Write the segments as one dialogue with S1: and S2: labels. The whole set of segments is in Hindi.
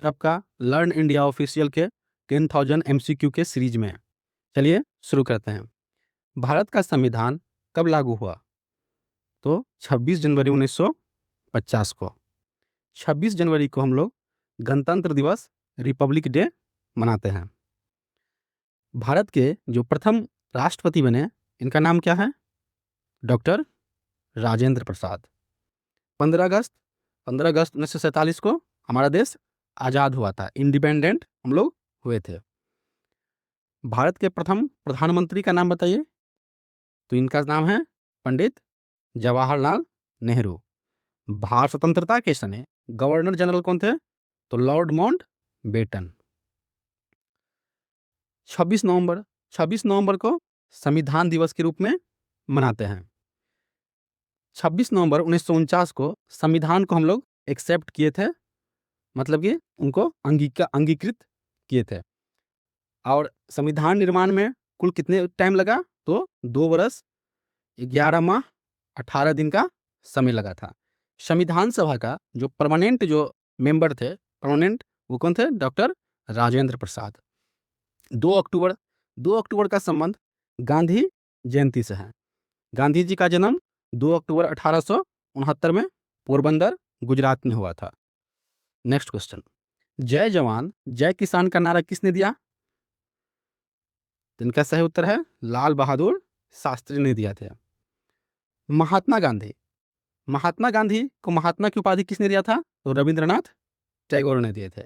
S1: आपका लर्न इंडिया ऑफिशियल के 10,000 MCQ के सीरीज में। चलिए शुरू करते हैं। भारत का संविधान कब लागू हुआ? तो 26 जनवरी 1950 को। 26 जनवरी को हम लोग गणतंत्र दिवस, रिपब्लिक डे मनाते हैं। भारत के जो प्रथम राष्ट्रपति बने, इनका नाम क्या है? डॉक्टर राजेंद्र प्रसाद। 15 अगस्त 1947 को हमारा देश आज़ाद हुआ था, इंडिपेंडेंट हम लोग हुए थे। भारत के प्रथम प्रधानमंत्री का नाम बताइए। तो इनका नाम है पंडित जवाहरलाल नेहरू। भारत स्वतंत्रता के समय गवर्नर जनरल कौन थे? तो लॉर्ड माउंट बेटन। 26 नवंबर को संविधान दिवस के रूप में मनाते हैं। 26 नवंबर 1949 को संविधान को हम लोग एक्सेप्ट किए थे, मतलब कि उनको अंगीकृत किए थे। और संविधान निर्माण में कुल कितने टाइम लगा? तो 2 वर्ष 11 माह 18 दिन का समय लगा था। संविधान सभा का जो परमानेंट जो मेंबर थे, वो कौन थे? डॉक्टर राजेंद्र प्रसाद। 2 अक्टूबर का संबंध गांधी जयंती से है। गांधी जी का जन्म 2 अक्टूबर 1869 में पोरबंदर, गुजरात में हुआ था। नेक्स्ट क्वेश्चन, जय जवान जय किसान का नारा किसने दिया? तो इनका सही उत्तर है लाल बहादुर शास्त्री ने दिया था। महात्मा गांधी को महात्मा की उपाधि किसने दिया था? तो रविंद्रनाथ टैगोर ने दिए थे।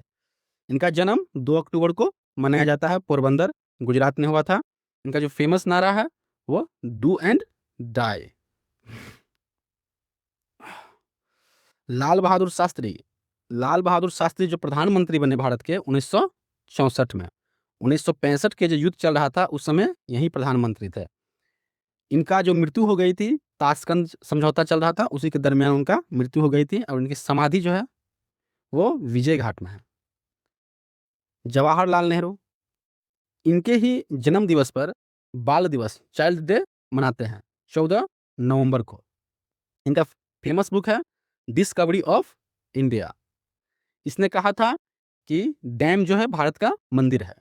S1: इनका जन्म 2 अक्टूबर को मनाया जाता है, पोरबंदर, गुजरात में हुआ था। इनका जो फेमस नारा है वो do and die. Lal Bahadur Shastri जो प्रधानमंत्री बने भारत के 1964 में। 1965 के जो युद्ध चल रहा था उस समय यही प्रधानमंत्री थे। इनका जो मृत्यु हो गई थी, ताशकंद समझौता चल रहा था, उसी के दरमियान उनका मृत्यु हो गई थी और इनकी समाधि जो है वो विजय घाट में है। जवाहरलाल नेहरू, इनके ही जन्म दिवस पर बाल दिवस, चाइल्ड डे मनाते हैं 14 नवंबर को। इनका फेमस बुक है डिस्कवरी ऑफ इंडिया। इसने कहा था कि डैम जो है भारत का मंदिर है।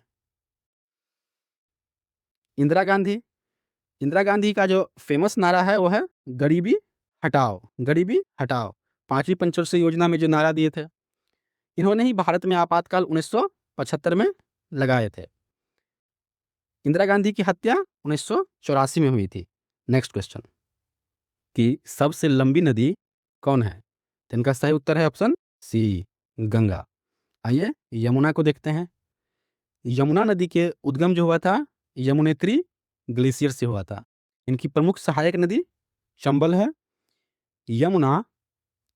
S1: इंदिरा गांधी का जो फेमस नारा है वो है गरीबी हटाओ, गरीबी हटाओ। 5वीं पंचवर्षीय योजना में जो नारा दिए थे, इन्होंने ही भारत में आपातकाल 1975 में लगाए थे। इंदिरा गांधी की हत्या 1984 में हुई थी। नेक्स्ट क्वेश्चन, कि सबसे लंबी नदी कौन है? तो इनका सही उत्तर है ऑप्शन सी, गंगा। आइए यमुना को देखते हैं। यमुना नदी के उद्गम जो हुआ था यमुनेत्री ग्लेशियर से हुआ था। इनकी प्रमुख सहायक नदी चंबल है। यमुना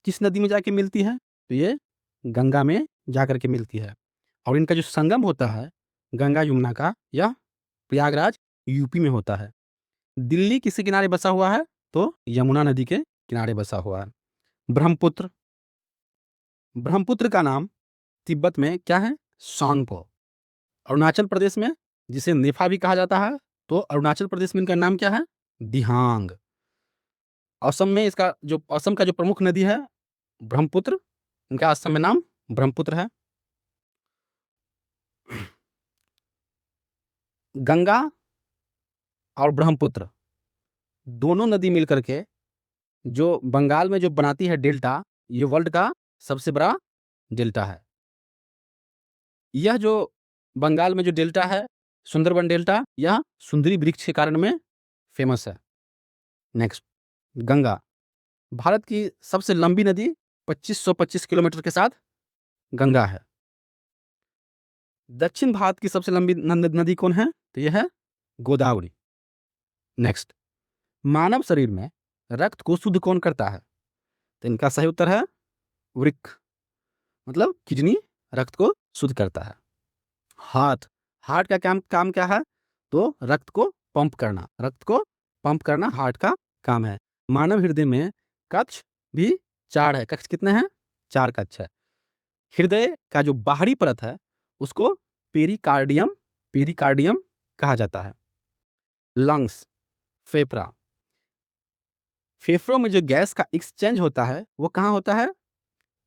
S1: किस नदी में जाके मिलती है? तो ये गंगा में जाकर के मिलती है। और इनका जो संगम होता है गंगा यमुना का, यह प्रयागराज यूपी में होता है। दिल्ली किसके किनारे बसा हुआ है? तो यमुना नदी के किनारे बसा हुआ है। ब्रह्मपुत्र का नाम तिब्बत में क्या है? सांगपो। अरुणाचल प्रदेश में जिसे नेफा भी कहा जाता है, तो अरुणाचल प्रदेश में इनका नाम क्या है? दिहांग। असम का जो प्रमुख नदी है ब्रह्मपुत्र, इनका असम में नाम ब्रह्मपुत्र है। गंगा और ब्रह्मपुत्र दोनों नदी मिलकर के जो बंगाल में जो बनाती है डेल्टा, ये वर्ल्ड का सबसे बड़ा डेल्टा है। यह जो बंगाल में जो डेल्टा है, सुंदरबन डेल्टा, यह सुंदरी वृक्ष के कारण में फेमस है। नेक्स्ट, गंगा भारत की सबसे लंबी नदी 2525 किलोमीटर के साथ गंगा है। दक्षिण भारत की सबसे लंबी नदी कौन है? तो यह है गोदावरी। नेक्स्ट, मानव शरीर में रक्त को शुद्ध कौन करता है? तो इनका सही उत्तर है वृक्क, मतलब किडनी रक्त को शुद्ध करता है। हार्ट का काम क्या है? तो रक्त को पंप करना हार्ट का काम है। मानव हृदय में कक्ष भी 4 है। कक्ष कितने हैं? 4 कक्ष है। हृदय का जो बाहरी परत है उसको पेरिकार्डियम कहा जाता है। लंग्स, फेफड़ों में जो गैस का एक्सचेंज होता है वो कहाँ होता है?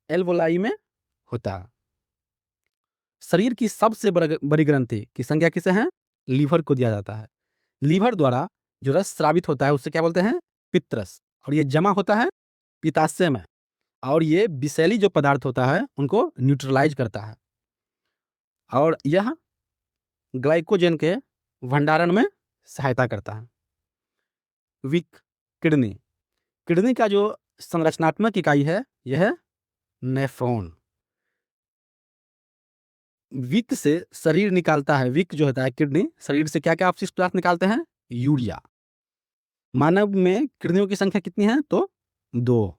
S1: एल्वोलाई में होता है। शरीर की सबसे बड़ी ग्रंथि की संज्ञा किसे है? लीवर को दिया जाता है। लीवर द्वारा जो रस स्रावित होता है उससे क्या बोलते हैं? पित्तरस। और ये जमा होता है पित्ताशय में, और ये विषैली जो पदार्थ होता है उनको न्यूट्रलाइज करता है, और यह ग्लाइकोजन के भंडारण में सहायता करता है। Wick kidney. किडनी का जो संरचनात्मक इकाई है यह है नेफ्रॉन। विक से शरीर निकालता है, विक जो होता है किडनी, शरीर से क्या क्या अपशिष्ट पदार्थ निकालते हैं? यूरिया। मानव में किडनियों की संख्या कितनी है? तो 2।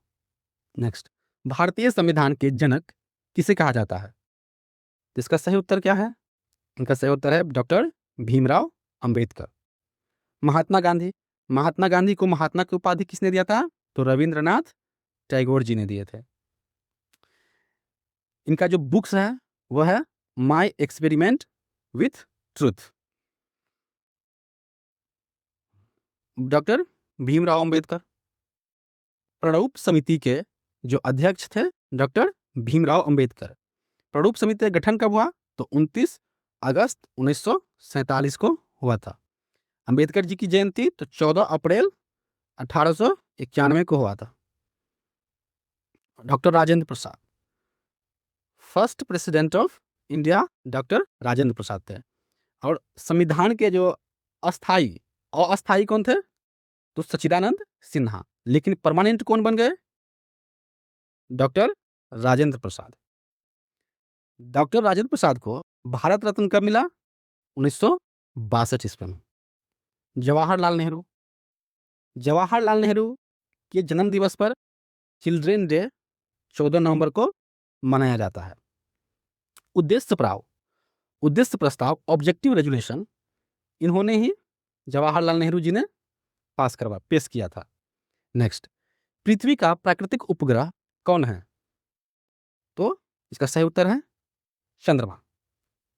S1: नेक्स्ट, भारतीय संविधान के जनक किसे कहा जाता है? तो इसका सही उत्तर क्या है? इनका सही उत्तर है डॉक्टर भीमराव अंबेडकर। महात्मा गांधी। महात्मा गांधी को महात्मा की उपाधि किसने दिया था? तो रविंद्रनाथ टैगोर जी ने दिए थे। इनका जो बुक्स है वह है my experiment with truth. Doctor Bhimrao Ambedkar. प्रारूप समिति के जो अध्यक्ष थे डॉक्टर भीमराव अंबेडकर। प्रारूप समिति का गठन कब हुआ? तो 29 अगस्त 1947 को हुआ था। अंबेडकर जी की जयंती तो 14 अप्रैल 1891 को हुआ था। Doctor Rajendra Prasad. First president of India doctor Rajendra Prasad थे। और संविधान के जो अस्थाई और अस्थाई कौन थे? तो सच्चिदानंद सिन्हा। लेकिन परमानेंट कौन बन गए? डॉक्टर राजेंद्र प्रसाद। डॉक्टर राजेंद्र प्रसाद को भारत रत्न कब मिला? 1962 ईस्वी में। जवाहरलाल नेहरू। जवाहरलाल नेहरू के जन्म दिवस पर चिल्ड्रेन डे 14 नवंबर को मनाया जाता है। उद्देश्य प्रस्ताव ऑब्जेक्टिव रेजुलेशन इन्होंने ही जवाहरलाल नेहरू जी ने पेश किया था। नेक्स्ट, पृथ्वी का प्राकृतिक उपग्रह कौन है? तो इसका सही उत्तर है चंद्रमा।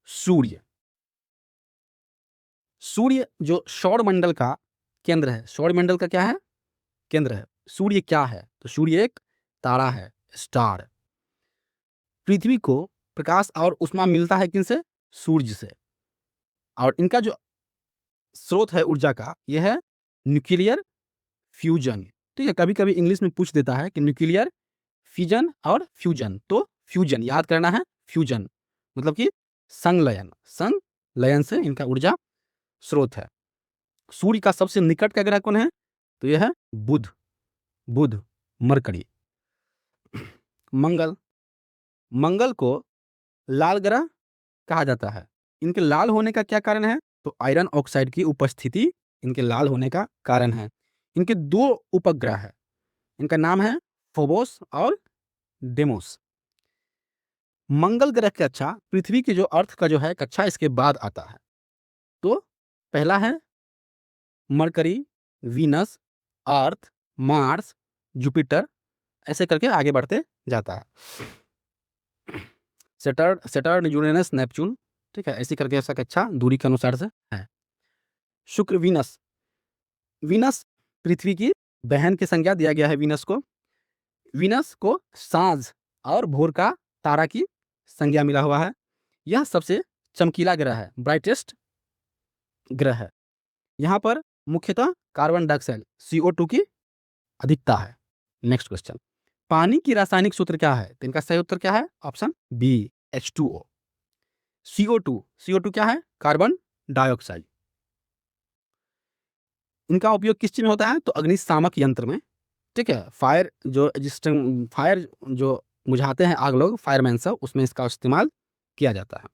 S1: सूर्य। सूर्य जो सौरमंडल का केंद्र है, सौरमंडल का क्या है? केंद्र है। सूर्य क्या है? तो सूर्य एक तारा है, स्टार। पृथ्वी को प्रकाश और ऊष्मा मिलता है किनसे? सूर्य से। और इनका जो स्रोत है ऊर्जा का यह है न्यूक्लियर फ्यूजन। ठीक है, कभी कभी इंग्लिश में पूछ देता है कि न्यूक्लियर फिजन और फ्यूजन। तो फ्यूजन याद करना है, फ्यूजन मतलब कि संलयन से इनका ऊर्जा स्रोत है। सूर्य का सबसे निकट का ग्रह कौन है? तो यह है बुध मरकरी। मंगल को लाल ग्रह कहा जाता है। इनके लाल होने का क्या कारण है? तो आयरन ऑक्साइड की उपस्थिति इनके लाल होने का कारण है। इनके 2 उपग्रह है, इनका नाम है फोबोस और डेमोस। मंगल ग्रह की कक्षा पृथ्वी के जो अर्थ का जो है कक्षा इसके बाद आता है। तो पहला है मरकरी, वीनस, अर्थ, मार्स, जुपिटर, ऐसे करके आगे बढ़ते जाता है। सैटर्न, यूरेनस, नेपच्यून, ठीक है, ऐसी करके ऐसा कक्षा दूरी के अनुसार से है। शुक्र, वीनस पृथ्वी की बहन की संज्ञा दिया गया है वीनस को सांझ और भोर का तारा की संज्ञा मिला हुआ है। यह सबसे चमकीला ग्रह है, ब्राइटेस्ट ग्रह है। यहाँ पर मुख्यतः कार्बन डाइऑक्साइड CO2 की अधिकता है। नेक्स्ट क्वेश्चन, पानी की रासायनिक सूत्र क्या है? तो इनका सही उत्तर क्या है? Option B, H2O। CO2 क्या है? Carbon dioxide. इनका उपयोग किस चीज में होता है? तो अग्निशामक यंत्र में, ठीक है, फायर जो बुझाते हैं आग लोग, फायरमैन सब, उसमें इसका इस्तेमाल किया जाता है।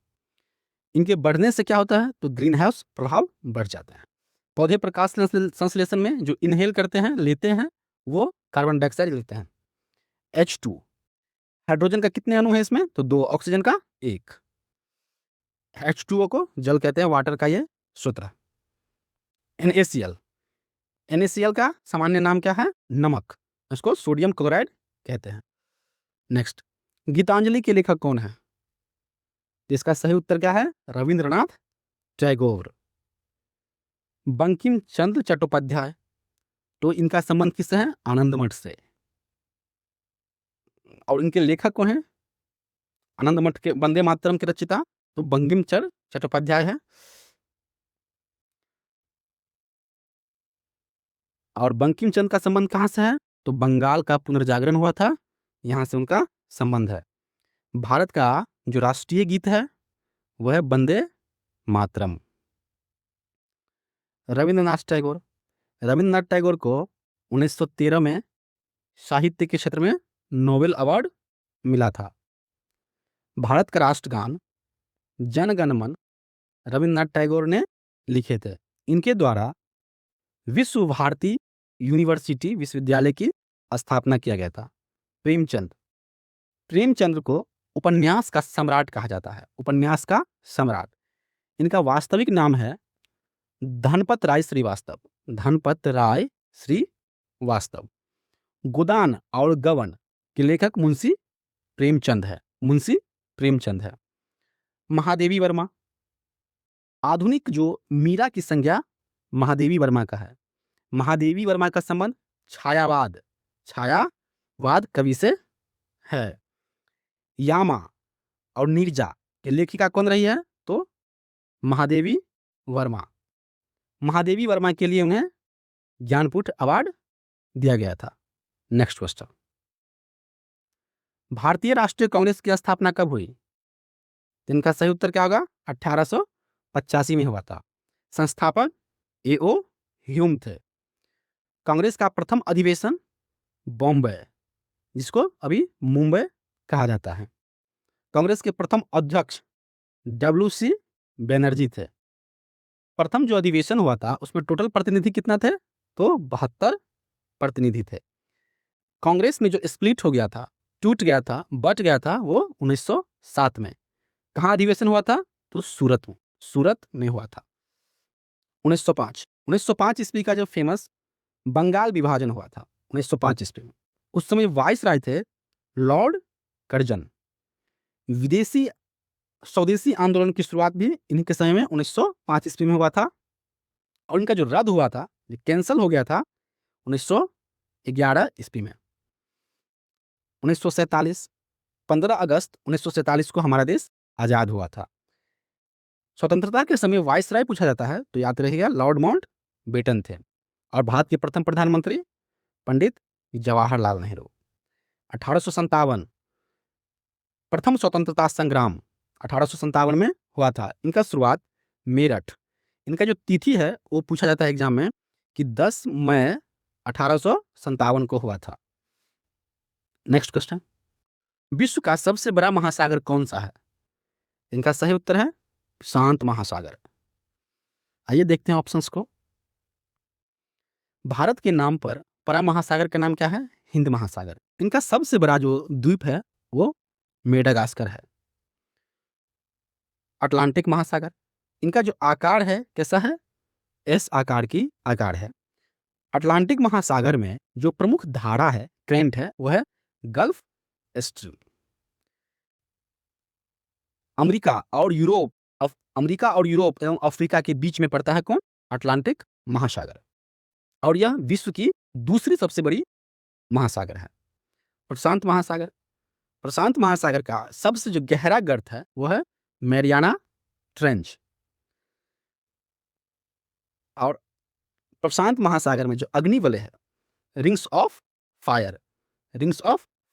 S1: इनके बढ़ने से क्या होता है? तो ग्रीन हाउस प्रभाव बढ़ जाते हैं। पौधे प्रकाश संश्लेषण में जो इनहेल करते हैं, लेते हैं, वो कार्बन डाइऑक्साइड लेते हैं। H2, हाइड्रोजन का कितने अणु है इसमें? तो 2, ऑक्सीजन का 1। H2O को जल कहते हैं, वाटर का ये सूत्र। NaCl का सामान्य नाम क्या है? नमक, इसको सोडियम क्लोराइड कहते हैं। नेक्स्ट, गीतांजलि के लेखक कौन है? इसका सही उत्तर क्या है? रविंद्रनाथ टैगोर। बंकिम चंद्र चट्टोपाध्याय, तो इनका संबंध किससे है? आनंद मठ से। और इनके लेखक कौन है? आनंद मठ के वंदे मातरम के रचयिता तो बंकिम चंद्र चट्टोपाध्याय है। और बंकिम चंद्र का संबंध कहाँ से है? तो बंगाल का पुनर्जागरण हुआ था, यहाँ से उनका संबंध है। भारत का जो राष्ट्रीय गीत है वह है वंदे मातरम। रविंद्रनाथ टैगोर, रविंद्रनाथ टैगोर को 1913 में साहित्य के क्षेत्र में नोबेल अवार्ड मिला था। भारत का राष्ट्रगान जन गण मन रविंद्रनाथ टैगोर ने लिखे थे। इनके द्वारा विश्व भारती यूनिवर्सिटी विश्वविद्यालय की स्थापना किया गया था। प्रेमचंद, प्रेमचंद्र को उपन्यास का सम्राट कहा जाता है, उपन्यास का सम्राट। इनका वास्तविक नाम है धनपत राय श्रीवास्तव, धनपत राय श्रीवास्तव। गोदान और गबन के लेखक मुंशी प्रेमचंद है, मुंशी प्रेमचंद है। महादेवी वर्मा, आधुनिक जो मीरा की संज्ञा महादेवी वर्मा का है। महादेवी वर्मा का संबंध छायावाद, छायावाद कवि से है। यामा और नीरजा के लेखिका कौन रही है? तो महादेवी वर्मा। महादेवी वर्मा के लिए उन्हें ज्ञानपीठ अवार्ड दिया गया था। नेक्स्ट क्वेश्चन, भारतीय राष्ट्रीय कांग्रेस की स्थापना कब हुई? इनका सही उत्तर क्या होगा? 1885 में हुआ था। संस्थापक A.O. ह्यूम थे। कांग्रेस का प्रथम अधिवेशन बॉम्बे, जिसको अभी मुंबई कहा जाता है। कांग्रेस के प्रथम अध्यक्ष W.C. बनर्जी थे। प्रथम जो अधिवेशन हुआ था उसमें टोटल प्रतिनिधि कितना थे? तो 72 प्रतिनिधि थे। कांग्रेस में जो स्प्लिट हो गया था, टूट गया था, बट गया था, वो 1907 में। कहाँ अधिवेशन हुआ था? तो सूरत में हुआ था। 1905 ईस्वी का जो फेमस बंगाल विभाजन हुआ था 1905 ईस्वी में। उस समय वाइस राय थे लॉर्ड कर्जन। विदेशी स्वदेशी आंदोलन की शुरुआत भी इन्हीं के समय में 1905 ईस्वी में हुआ था। और इनका जो रद्द हुआ था, कैंसिल हो गया था 1911 ईस्वी में। 1947 15 अगस्त 1947 को हमारा देश आजाद हुआ था। स्वतंत्रता के समय वाइस राय पूछा जाता है तो याद रहिएगा लॉर्ड माउंट बेटन थे। और भारत के प्रथम प्रधानमंत्री पंडित जवाहरलाल नेहरू। 1857 प्रथम स्वतंत्रता संग्राम 1857 में हुआ था। इनका शुरुआत मेरठ। इनका जो तिथि है वो पूछा जाता है एग्जाम में कि 10 मई 1857 को हुआ था। नेक्स्ट क्वेश्चन, विश्व का सबसे बड़ा महासागर कौन सा है? इनका सही उत्तर है शांत महासागर। आइए देखते हैं ऑप्शंस को। भारत के नाम पर परा महासागर का नाम क्या है? हिंद महासागर। इनका सबसे बड़ा जो द्वीप है वो मेडागास्कर है। अटलांटिक महासागर, इनका जो आकार है कैसा है? एस आकार की आकार है। अटलांटिक महासागर में जो प्रमुख धारा है, करंट है, वो है गल्फ स्ट्रीम। अमेरिका और यूरोप एवं अफ्रीका के बीच में पड़ता है कौन? अटलांटिक महासागर। और यह विश्व की दूसरी सबसे बड़ी महासागर है। प्रशांत महासागर, प्रशांत महासागर का सबसे जो गहरा गर्त है वो है मैरियाना ट्रेंच। और प्रशांत महासागर में जो अग्निवलय है, रिंग्स ऑफ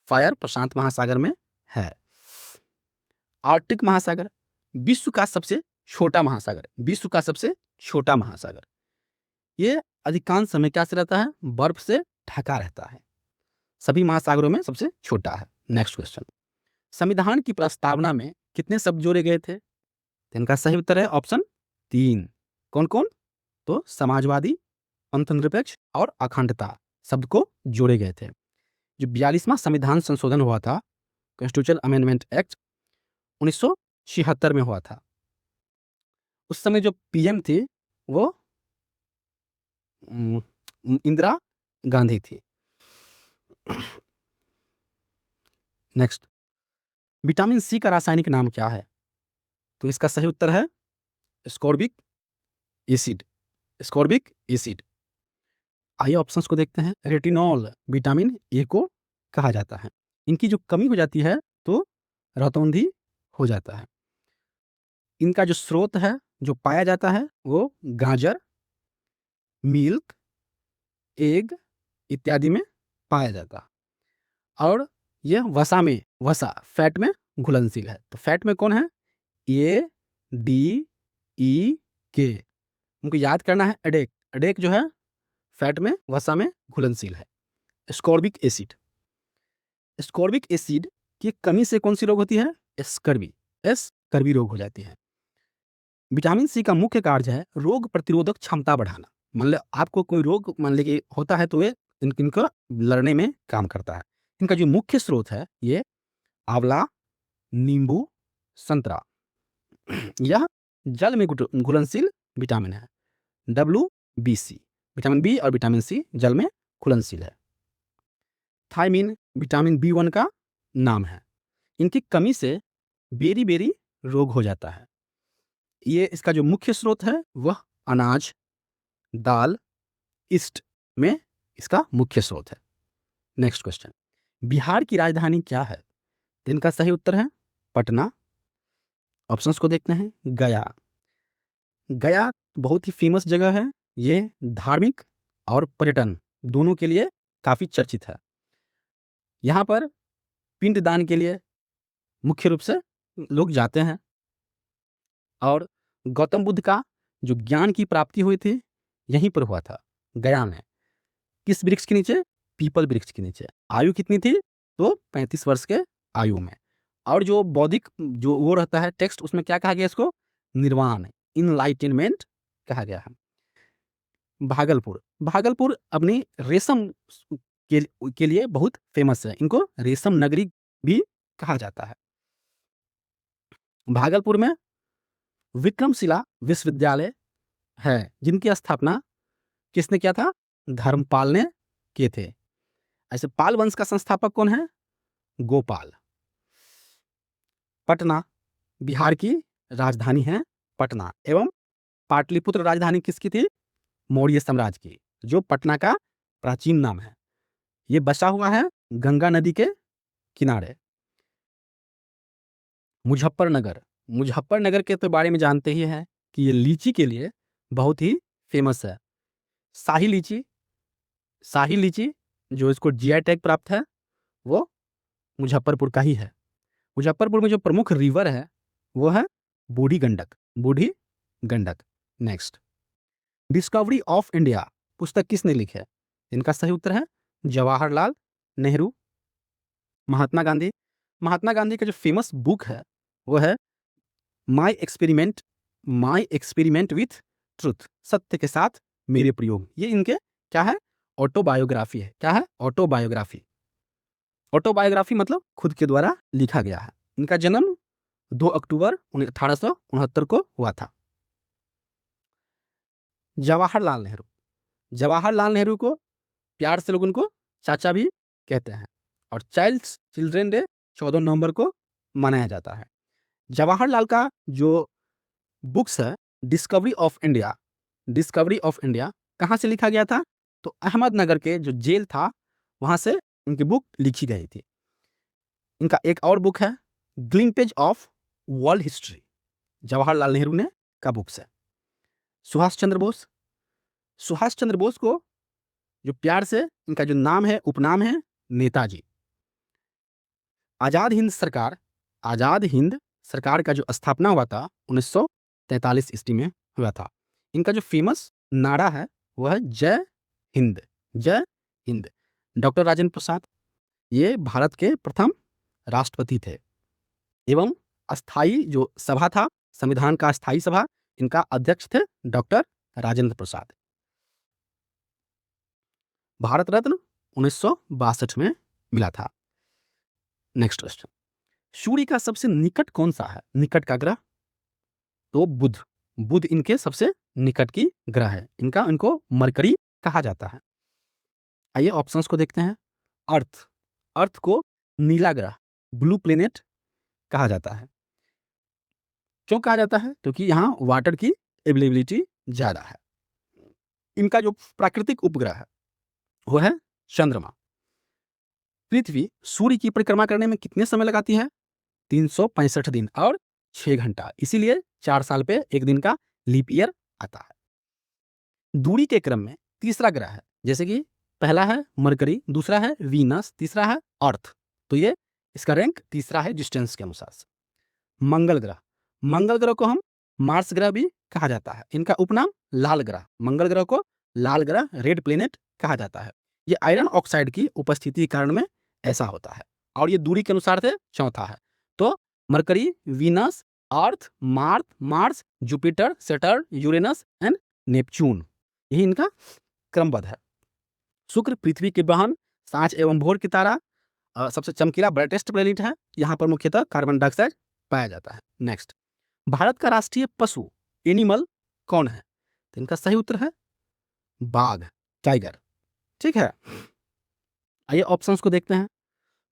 S1: फायर प्रशांत महासागर में है। आर्कटिक महासागर विश्व का सबसे छोटा महासागर, ये अधिकांश समय क्या से रहता है? बर्फ से ढका रहता है। सभी महासागरों में सबसे छोटा है। नेक्स्ट क्वेश्चन, संविधान की प्रस्तावना में कितने शब्द जोड़े गए थे? तो इनका सही उत्तर है ऑप्शन 3। कौन कौन? तो समाजवादी, अंतर्निरपेक्ष और अखंडता शब्द को जोड़े गए थे। जो 42वां संविधान संशोधन हुआ था, कॉन्स्टिट्यूशनल अमेंडमेंट एक्ट 1976 में हुआ था। उस समय जो पीएम थी वो इंदिरा गांधी थी। नेक्स्ट, विटामिन सी का रासायनिक नाम क्या है? तो इसका सही उत्तर है स्कॉर्बिक एसिड। आइए ऑप्शंस को देखते हैं। रेटिनॉल विटामिन ए को कहा जाता है। इनकी जो कमी हो जाती है तो रतौंधी हो जाता है। इनका जो स्रोत है, जो पाया जाता है, वो गाजर, मिल्क, एग इत्यादि में पाया जाता है। और यह वसा फैट में घुलनशील है। तो फैट में कौन है? ए, डी, ई, के। उनको याद करना है। एडेक, एडेक जो है फैट में, वसा में घुलनशील है। एस्कॉर्बिक एसिड, एस्कॉर्बिक एसिड की कमी से कौन सी रोग होती है? स्कर्वी रोग हो जाती है। विटामिन सी का मुख्य कार्य है रोग प्रतिरोधक क्षमता बढ़ाना। मान लो आपको कोई रोग मान लीजिए होता है, तो ये इनको लड़ने में काम करता है। इनका जो मुख्य स्रोत है, ये आंवला, नींबू, संतरा। यह जल में घुलनशील विटामिन है। WBC, विटामिन बी और विटामिन सी जल में घुलनशील है। थायमिन विटामिन B1 का नाम है। इनकी कमी से बेरी रोग हो जाता है। ये इसका जो मुख्य स्रोत है वह अनाज, दाल, ईस्ट में इसका मुख्य स्रोत है। नेक्स्ट क्वेश्चन, बिहार की राजधानी क्या है? तो इनका सही उत्तर है पटना। ऑप्शंस को देखते हैं। गया, गया बहुत ही फेमस जगह है। ये धार्मिक और पर्यटन दोनों के लिए काफी चर्चित है। यहाँ पर पिंडदान के लिए मुख्य रूप से लोग जाते हैं। और गौतम बुद्ध का जो ज्ञान की प्राप्ति हुई थी, यहीं पर हुआ था, गया में। किस वृक्ष के नीचे? पीपल वृक्ष के नीचे। आयु कितनी थी? तो 35 वर्ष के आयु में। और जो बौद्धिक जो वो रहता है टेक्स्ट, उसमें क्या कहा गया इसको? निर्वाण, इनलाइटनमेंट कहा गया है। भागलपुर, भागलपुर अपनी रेशम के लिए बहुत फेमस है। इनको रेशम नगरी भी कहा जाता है। भागलपुर में विक्रमशिला विश्वविद्यालय है, जिनकी स्थापना किसने किया था? धर्मपाल ने किए थे। ऐसे पाल वंश का संस्थापक कौन है? गोपाल। पटना बिहार की राजधानी है, पटना। एवं पाटलिपुत्र राजधानी किसकी थी? मौर्य साम्राज्य की, जो पटना का प्राचीन नाम है। ये बसा हुआ है गंगा नदी के किनारे। मुजफ्फरनगर, मुजफ्फरनगर के तो बारे में जानते ही हैं कि ये लीची के लिए बहुत ही फेमस है। शाही लीची, शाही लीची जो इसको जीआई टैग प्राप्त है, वो मुजफ्फरपुर का ही है। मुजफ्फरपुर में जो प्रमुख रिवर है वो है बूढ़ी गंडक, बूढ़ी Gandak. Next, discovery of India पुस्तक किसने लिखी है? इनका सही उत्तर है जवाहरलाल नेहरू। महात्मा गांधी, महात्मा गांधी का जो फेमस बुक है वो है माई एक्सपेरिमेंट विथ ट्रुथ, सत्य के साथ मेरे प्रयोग। ये इनके क्या है? ऑटोबायोग्राफी है। क्या है? ऑटोबायोग्राफी। ऑटोबायोग्राफी मतलब खुद के द्वारा लिखा गया है। इनका जन्म 2 अक्टूबर 1869 को हुआ था। जवाहरलाल नेहरू, जवाहरलाल नेहरू को प्यार से लोग उनको चाचा भी कहते हैं। और चिल्ड्रन डे 14 नवंबर को मनाया जाता है। जवाहरलाल का जो बुक्स है discovery of India, discovery of India कहाँ से लिखा गया था? तो अहमदनगर के जो जेल था वहां से उनकी बुक लिखी गई थी। इनका एक और बुक है glimpses of world history, Jawaharlal Nehru ने का बुक्स है। सुभाष चंद्र बोस, सुभाष चंद्र बोस को जो प्यार से इनका जो नाम है, उपनाम है नेताजी। आजाद हिंद सरकार, आजाद हिंद सरकार का जो स्थापना हुआ था 1943 ईस्वी में हुआ था। इनका जो फेमस नारा है वह है जय हिंद, जय हिंद। डॉक्टर राजेंद्र प्रसाद ये भारत के प्रथम राष्ट्रपति थे। एवं अस्थाई जो सभा था, संविधान का अस्थाई सभा, इनका अध्यक्ष थे डॉक्टर राजेंद्र प्रसाद। भारत रत्न 1962 में मिला था। नेक्स्ट क्वेश्चन, सूर्य का सबसे निकट कौन सा है? निकट का ग्रह? तो बुध, बुध इनके सबसे निकट की ग्रह है। इनको मरकरी कहा जाता है। आइए ऑप्शंस को देखते हैं। अर्थ, अर्थ को नीला ग्रह, ब्लू प्लेनेट कहा जाता है। क्यों कहा जाता है? क्योंकि यहाँ वाटर की अवेलेबिलिटी ज्यादा है। इनका जो प्राकृतिक उपग्रह है वो है चंद्रमा। पृथ्वी सूर्य की परिक्रमा करने में कितने समय लगाती है? 365 दिन। और 6 घंटा, इसीलिए 4 साल पे 1 दिन का लीप ईयर आता है। दूरी के क्रम में तीसरा ग्रह है, जैसे कि पहला है मरकरी, दूसरा है वीनस, तीसरा है अर्थ, तो ये इसका रैंक तीसरा है डिस्टेंस के अनुसार से। मंगल ग्रह, मंगल ग्रह को हम मार्स ग्रह भी कहा जाता है, इनका उपनाम लाल ग्रह, मंगल ग्रह को लाल ग्रह, रेड प्लेनेट कहा जाता है। ये आयरन ऑक्साइड की उपस्थिति के कारण में ऐसा होता है, और ये दूरी के अनुसार से चौथा है। तो mercury, Venus, earth, Mars, Jupiter, Saturn, Uranus and Neptune, यही इनका क्रमबद्ध है। शुक्र पृथ्वी के बहन, सांझ एवं भोर की तारा, सबसे चमकीला ब्राइटेस्ट प्लेनेट है, यहाँ पर मुख्यतः कार्बन डाइऑक्साइड पाया जाता है। नेक्स्ट, भारत का राष्ट्रीय पशु एनिमल कौन है? तो इनका सही उत्तर है बाघ, टाइगर। ठीक है, आइए ऑप्शंस को देखते हैं।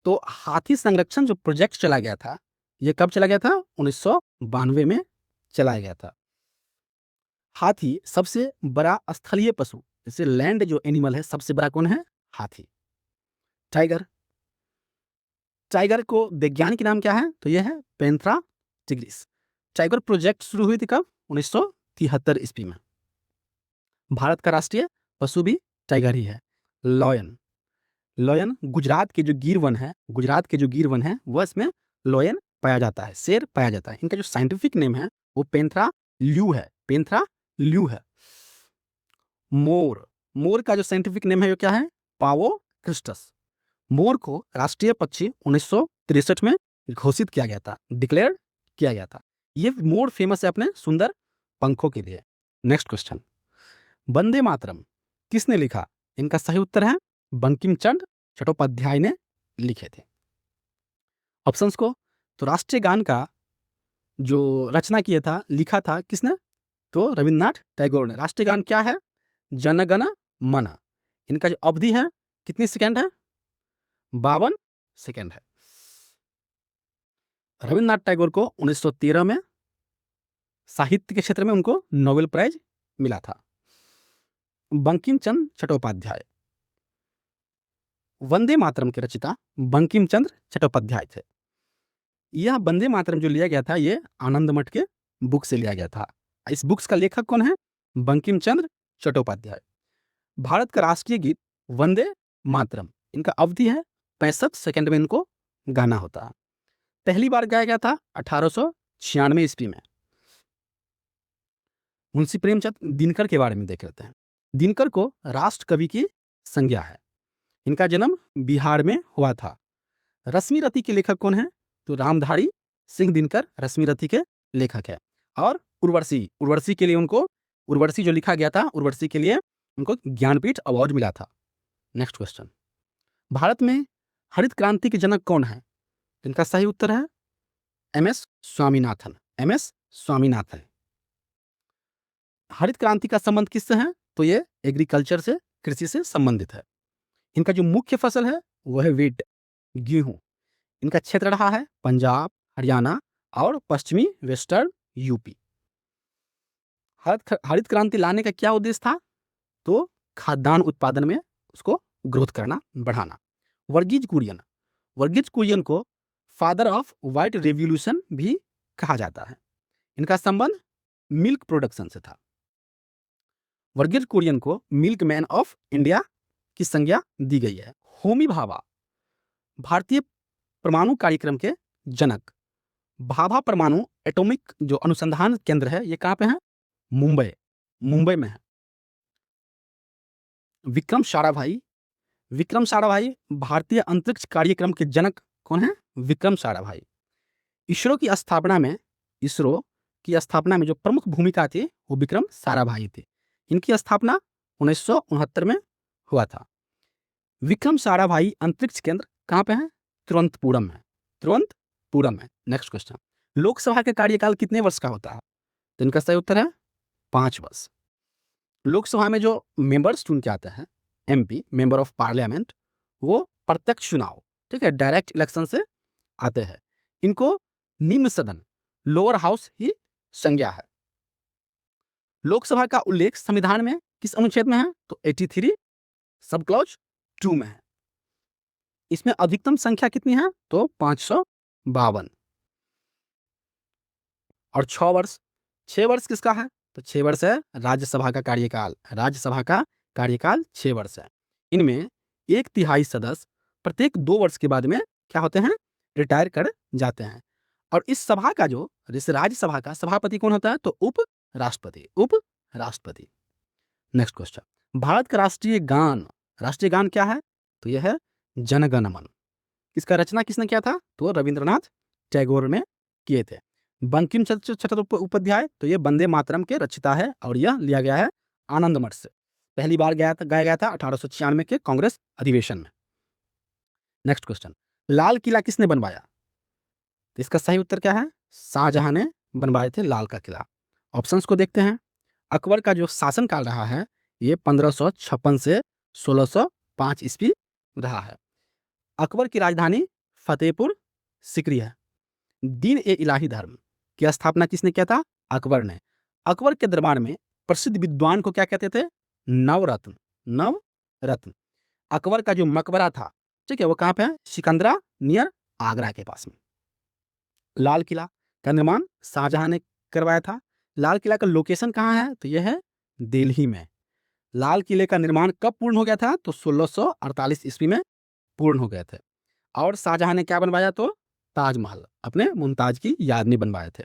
S1: तो हाथी संरक्षण जो प्रोजेक्ट चला गया था, ये कब चला गया था? 1992 में चलाया गया था। हाथी सबसे बड़ा स्थलीय पशु, जैसे लैंड जो एनिमल है सबसे बड़ा कौन है? हाथी। टाइगर, टाइगर को वैज्ञानिक नाम क्या है? तो यह है पैंथेरा टिग्रिस। टाइगर प्रोजेक्ट शुरू हुई थी कब? 1973 ईस्वी में। भारत का राष्ट्रीय पशु भी टाइगर ही है। लॉयन, लॉयन गुजरात के जो गिर वन है, गुजरात के जो गिर वन है वह इसमें लॉयन पाया जाता है, शेर पाया जाता है। इनका जो साइंटिफिक नेम है वो पैंथेरा ल्यू है, पैंथेरा ल्यू है। मोर, मोर का जो साइंटिफिक नेम है वो क्या है? पावो क्रिस्टस। मोर को राष्ट्रीय पक्षी 1963 में घोषित किया गया था, डिक्लेयर किया गया था। ये मोर फेमस है अपने सुंदर पंखों के लिए। नेक्स्ट क्वेश्चन, वंदे मातरम किसने लिखा? इनका सही उत्तर है बंकिम चंद्र चट्टोपाध्याय ने लिखे थे। ऑप्शंस को, तो राष्ट्रीय गान का जो रचना किया था, लिखा था किसने? तो रविन्द्रनाथ टैगोर ने। राष्ट्रीय गान क्या है? जनगण मन। इनका जो अवधि है कितनी सेकेंड है? 52 सेकेंड है। रविन्द्रनाथ टैगोर को 1913 में साहित्य के क्षेत्र में उनको नोबेल प्राइज मिला था। बंकिम चंद्र चट्टोपाध्याय, वंदे मातरम के रचिता बंकिम चंद्र चट्टोपाध्याय थे। यह वंदे मातरम जो लिया गया था ये आनंद मठ के बुक से लिया गया था। इस बुक्स का लेखक कौन है? बंकिम चंद्र चट्टोपाध्याय। भारत का राष्ट्रीय गीत वंदे मातरम, इनका अवधि है 65 सेकंड में इनको गाना होता है। पहली बार गाया गया था 1896 ईस्वी में। मुंशी प्रेमचंद दिनकर के बारे में देख लेते हैं। दिनकर को राष्ट्र कवि की संज्ञा है। इनका जन्म बिहार में हुआ था। रश्मि रथी के लेखक कौन है? तो रामधारी सिंह दिनकर रश्मि रथी के लेखक है। और उर्वशी, उर्वशी के लिए उनको, उर्वशी जो लिखा गया था, उर्वशी के लिए उनको ज्ञानपीठ अवार्ड मिला था। नेक्स्ट क्वेश्चन, भारत में हरित क्रांति के जनक कौन है? इनका सही उत्तर है एमएस स्वामीनाथन, एमएस स्वामीनाथन। हरित क्रांति का संबंध किससे है? तो ये एग्रीकल्चर से, कृषि से संबंधित है। इनका जो मुख्य फसल है वो है वीट, गेहूं। इनका क्षेत्र रहा है पंजाब, हरियाणा और पश्चिमी वेस्टर्न यूपी। हरित क्रांति लाने का क्या उद्देश्य था? तो खाद्यान्न उत्पादन में उसको ग्रोथ करना, बढ़ाना। वर्गीज कुरियन, वर्गीज कुरियन को फादर ऑफ व्हाइट रेवोल्यूशन भी कहा जाता है। इनका संबंध मिल्क प्रोडक्शन से था। वर्गीज कुरियन को मिल्क मैन ऑफ इंडिया की संज्ञा दी गई है। होमी भाभा, भारतीय परमाणु कार्यक्रम के जनक। भाभा परमाणु एटॉमिक जो अनुसंधान केंद्र है ये कहाँ पे है? मुंबई, मुंबई में है। विक्रम साराभाई, विक्रम साराभाई भारतीय अंतरिक्ष कार्यक्रम के जनक कौन है? विक्रम साराभाई। इसरो की स्थापना में, इसरो की स्थापना में जो प्रमुख भूमिका थी वो विक्रम साराभाई थी। इनकी स्थापना 1969 में हुआ था। विक्रम साराभाई अंतरिक्ष केंद्र कहाँ पे है? तिरुवनंतपुरम है, तिरुवनंतपुरम है। नेक्स्ट क्वेश्चन, लोकसभा का कार्यकाल कितने वर्ष का होता है? तो इनका सही उत्तर है 5 वर्ष। लोकसभा में जो मेंबर्स चुन के आते हैं, एमपी, मेंबर ऑफ पार्लियामेंट, वो प्रत्यक्ष चुनाव, ठीक है, डायरेक्ट इलेक्शन से आते हैं। इनको निम्न सदन, लोअर हाउस ही संज्ञा है। लोकसभा का उल्लेख संविधान में किस अनुच्छेद में है? तो 83 सब क्लॉज 2 में है। इसमें अधिकतम संख्या कितनी है? तो 552। और 6 वर्ष, 6 वर्ष किसका है? तो 6 वर्ष है राज्यसभा का कार्यकाल। राज्यसभा का कार्यकाल 6 वर्ष है। इनमें 1/3 सदस्य प्रत्येक 2 वर्ष के बाद में क्या होते हैं? रिटायर कर जाते हैं। और इस सभा का जो इस राज्यसभा का सभापति कौन होता है? तो उपराष्ट्रपति, उपराष्ट्रपति। नेक्स्ट क्वेश्चन, भारत का राष्ट्रीय गान क्या है? तो यह है जनगण मन। इसका रचना किसने किया था? तो रविंद्रनाथ टैगोर ने किए थे। बंकिम चंद्र चट्टोपाध्याय, तो ये वंदे मातरम के रचिता है और यह लिया गया है आनंद मठ से। पहली बार गाया गया था 1896 के कांग्रेस अधिवेशन में। नेक्स्ट क्वेश्चन, लाल किला किसने बनवाया? तो इसका सही उत्तर क्या है? शाहजहां ने बनवाए थे लाल का किला। ऑप्शंस को देखते हैं। अकबर का जो शासनकाल रहा है ये 1556 से 1605 ईस्वी रहा है। अकबर की राजधानी फतेहपुर सिकरी है। दीन ए इलाही धर्म की स्थापना किसने किया था? अकबर ने। अकबर के दरबार में प्रसिद्ध विद्वान को क्या कहते थे? नवरत्न, नवरत्न। अकबर का जो मकबरा था, ठीक है, वो कहाँ पे है? सिकंदरा नियर आगरा के पास में। लाल किला का निर्माण शाहजहां ने करवाया था। लाल किला का लोकेशन कहाँ है? तो यह है दिल्ली में। लाल किले का निर्माण कब पूर्ण हो गया था? तो 1648 ईस्वी में पूर्ण हो गए थे। और शाहजहां ने क्या बनवाया? तो ताजमहल अपने मुमताज की याद में बनवाए थे।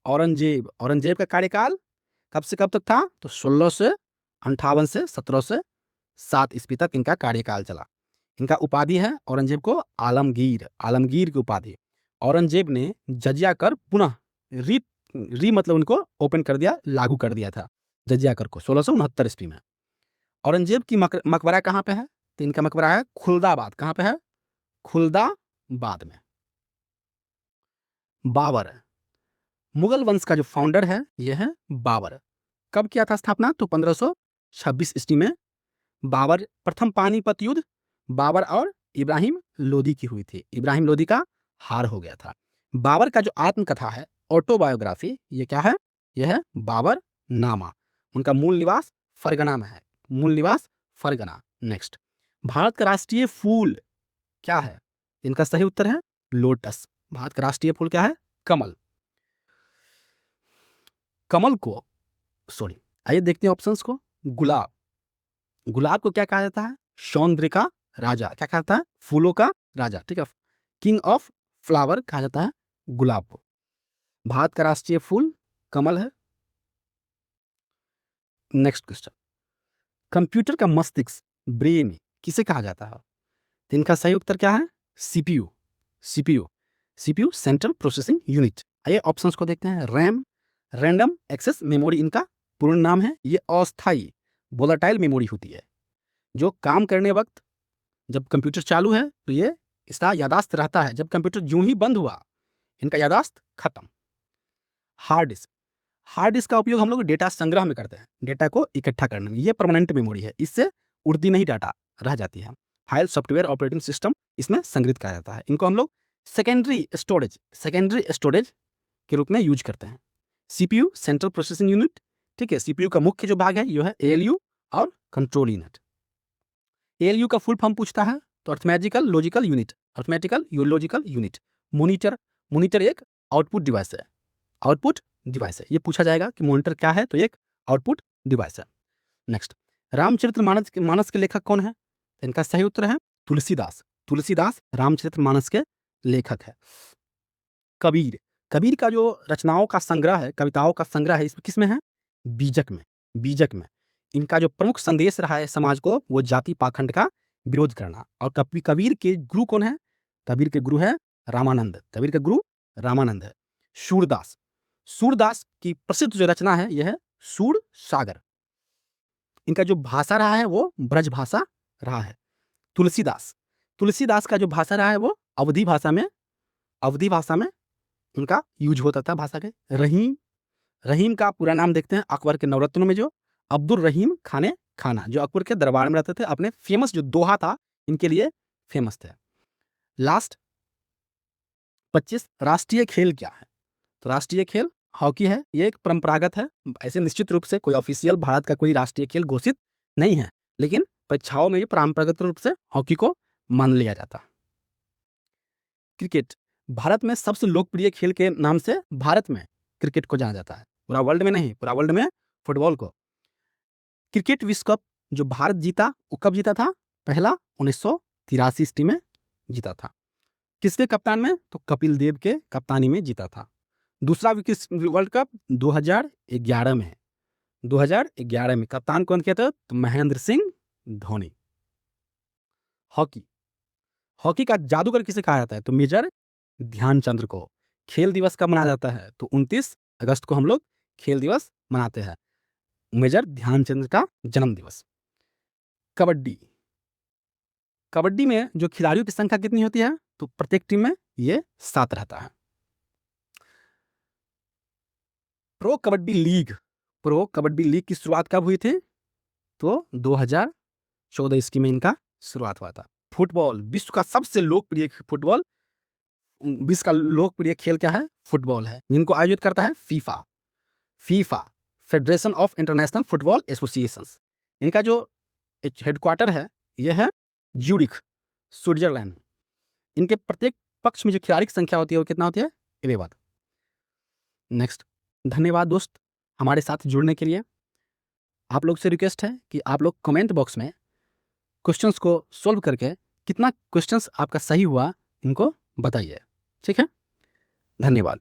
S1: औरंगजेब का कार्यकाल कब से कब तक था? तो 1658 से 1707 ईस्वी तक इनका कार्यकाल चला। इनका उपाधि है औरंगजेब को आलमगीर की उपाधि। औरंगजेब ने जजिया कर पुनः री मतलब उनको ओपन कर दिया, लागू कर दिया था जजिया कर को 1669 ईस्वी में। औरंगजेब की मकबरा कहाँ पे है? तो इनका मकबरा है खुलदाबाद। कहाँ पे है? खुलदाबाद में। बाबर, मुगल वंश का जो फाउंडर है यह है बाबर। कब किया था स्थापना? तो 1526 ईस्वी में। बाबर प्रथम पानीपत युद्ध बाबर और इब्राहिम लोदी की हुई थी। इब्राहिम लोदी का हार हो गया था। बाबर का जो आत्मकथा है, ऑटोबायोग्राफी, ये क्या है? यह है बाबर नामा। उनका मूल निवास फरगना में है। मूल निवास फरगना। नेक्स्ट, भारत का राष्ट्रीय फूल क्या है? इनका सही उत्तर है लोटस। भारत का राष्ट्रीय फूल क्या है? कमल। कमल को आइए देखते हैं ऑप्शंस को। गुलाब, गुलाब को क्या कहा जाता है? सौंदर्य का राजा। क्या कहा जाता है? फूलों का राजा, ठीक है, किंग ऑफ फ्लावर कहा जाता है गुलाब को। भारत का राष्ट्रीय फूल कमल है। नेक्स्ट क्वेश्चन, कंप्यूटर का मस्तिष्क ब्रेन किसे कहा जाता है? तो इनका सही उत्तर क्या है? CPU. CPU central processing unit. आइए ऑप्शंस को देखते हैं। रैम, रैंडम एक्सेस मेमोरी इनका पूर्ण नाम है। ये अस्थायी वोलेटाइल मेमोरी होती है जो काम करने वक्त, जब कंप्यूटर चालू है तो ये इसका यादाश्त रहता है, जब कंप्यूटर यूं ही बंद हुआ इनका यादाश्त खत्म। हार्ड डिस्क, हार्ड डिस्क का उपयोग हम लोग डेटा संग्रह में करते हैं, डेटा को इकट्ठा करने में। ये परमानेंट मेमोरी है, इससे उड़ती नहीं, डाटा रह जाती है। फाइल सॉफ्टवेयर ऑपरेटिंग सिस्टम इसमें संग्रहित किया जाता है। इनको हम लोग सेकेंडरी स्टोरेज के रूप में यूज करते हैं। सीपीयू सेंट्रल प्रोसेसिंग यूनिट, ठीक है। सीपीयू का मुख्य जो भाग है यह है एएलयू और कंट्रोल यूनिट। एएलयू का फुल फॉर्म पूछता है तो arithmetical logical unit, arithmetical logical unit. Monitor एक आउटपुट डिवाइस है, आउटपुट डिवाइस है। ये पूछा जाएगा कि मॉनिटर क्या है, तो एक आउटपुट डिवाइस है। नेक्स्ट, रामचरितमानस के लेखक कौन है? इनका सही उत्तर है तुलसीदास रामचरितमानस के लेखक है। कबीर का जो रचनाओं का संग्रह है, कविताओं का संग्रह है, इसमें किसमें है? बीजक में। इनका जो प्रमुख संदेश रहा है समाज को, वो जाति पाखंड का विरोध करना। और कबीर के गुरु कौन है? कबीर के गुरु है रामानंद। कबीर के गुरु रामानंद है। सूरदास की प्रसिद्ध जो रचना है यह है सूर सागर। इनका जो भाषा रहा है वो ब्रज भाषा रहा है। तुलसीदास का जो भाषा रहा है वो अवधी भाषा में उनका यूज होता था भाषा के। रहीम का पूरा नाम देखते हैं अकबर के नवरत्नों में, जो अब्दुल रहीम खाना, जो अकबर के दरबार में रहते थे। अपने फेमस जो दोहा था इनके लिए फेमस थे। लास्ट 25, राष्ट्रीय खेल क्या है? तो राष्ट्रीय खेल हॉकी है। ये एक परंपरागत है, ऐसे निश्चित रूप से कोई ऑफिशियल भारत का कोई राष्ट्रीय खेल घोषित नहीं है, लेकिन परीक्षाओं में ये परंपरागत रूप से हॉकी को मान लिया जाता। क्रिकेट, भारत में सबसे लोकप्रिय खेल के नाम से भारत में क्रिकेट को जाना जाता है, पूरा वर्ल्ड में नहीं, पूरा वर्ल्ड में फुटबॉल को। क्रिकेट विश्व कप जो भारत जीता वो कब जीता था? पहला 1983 ईस्वी में जीता था। किसके कप्तान में? तो कपिल देव के कप्तानी में जीता था। दूसरा वर्ल्ड कप 2011 में, 2011 में कप्तान कौन किया था? तो महेंद्र सिंह धोनी। हॉकी, हॉकी का जादूगर किसे कहा जाता है? तो मेजर ध्यानचंद्र को। खेल दिवस कब मनाया जाता है? तो 29 अगस्त को हम लोग खेल दिवस मनाते हैं, मेजर ध्यानचंद्र का जन्म दिवस। कबड्डी, कबड्डी में जो खिलाड़ियों की संख्या कितनी होती है? तो प्रत्येक टीम में ये 7 रहता है। Pro kabaddi league, pro kabaddi league की शुरुआत कब हुई थी? तो 2014 ईस्वी में इनका शुरुआत हुआ था। फुटबॉल, विश्व का सबसे लोकप्रिय फुटबॉल, विश्व का लोकप्रिय खेल क्या है? फुटबॉल है, जिनको आयोजित करता है FIFA, FIFA federation of international football associations. इनका जो हेडक्वार्टर है यह है ज्यूरिख, स्विट्जरलैंड। इनके प्रत्येक पक्ष में जो खिलाड़ी की संख्या होती है वो कितना होती है? 11। नेक्स्ट, धन्यवाद दोस्त हमारे साथ जुड़ने के लिए। आप लोग से रिक्वेस्ट है कि आप लोग कमेंट बॉक्स में क्वेश्चंस को सोल्व करके कितना क्वेश्चंस आपका सही हुआ इनको बताइए, ठीक है? धन्यवाद।